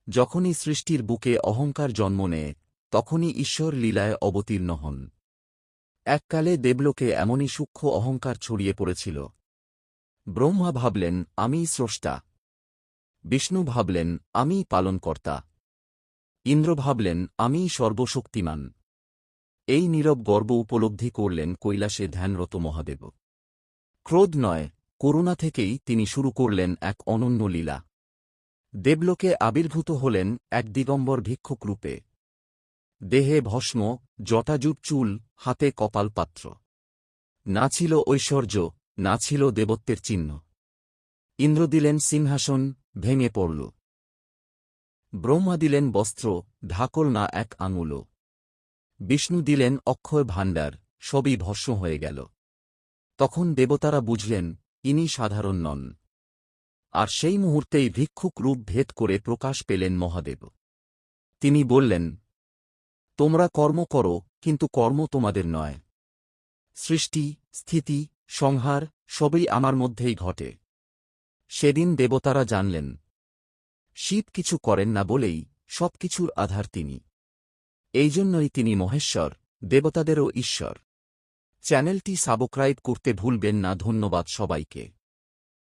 যখনই সৃষ্টির বুকে অহংকার জন্ম নেয় তখনই ঈশ্বর লীলায় অবতীর্ণ হন। এককালে দেবলোকে এমনই সূক্ষ্ম অহংকার ছড়িয়ে পড়েছিল। ব্রহ্মা ভাবলেন আমিই স্রষ্টা, বিষ্ণু ভাবলেন আমিই পালনকর্তা, ইন্দ্র ভাবলেন আমিই সর্বশক্তিমান। এই নীরব গর্ব উপলব্ধি করলেন কৈলাসে ধ্যানরত মহাদেব। ক্রোধ নয়, করুণা থেকেই তিনি শুরু করলেন এক অনন্য লীলা। দেবলোকে আবির্ভূত হলেন এক দিগম্বর ভিক্ষুক রূপে। দেহে ভস্ম, জটাজুট চুল, হাতে কপালপাত্র। না ছিল ঐশ্বর্য, না ছিল দেবত্বের চিহ্ন। ইন্দ্র দিলেন সিংহাসন, ভেঙে পড়ল। ব্রহ্মা দিলেন বস্ত্র, ঢাকল না এক আঙুলও। বিষ্ণু দিলেন অক্ষয় ভাণ্ডার, সবই ভস্ম হয়ে গেল। তখন দেবতারা বুঝলেন ইনি সাধারণ নন। আর সেই মুহূর্তেই ভিক্ষুক রূপ ভেদ করে প্রকাশ পেলেন মহাদেব। তিনি বললেন, তোমরা কর্ম করো, কিন্তু কর্ম তোমাদের নয়। সৃষ্টি, স্থিতি, সংহার সবই আমার মধ্যেই ঘটে। সেদিন দেবতারা জানলেন শিব কিছু করেন না বলেই সবকিছুর আধার তিনি। এই জন্যই তিনি মহেশ্বর, দেবতাদেরও ঈশ্বর। চ্যানেলটি সাবস্ক্রাইব করতে ভুলবেন না। ধন্যবাদ সবাইকে।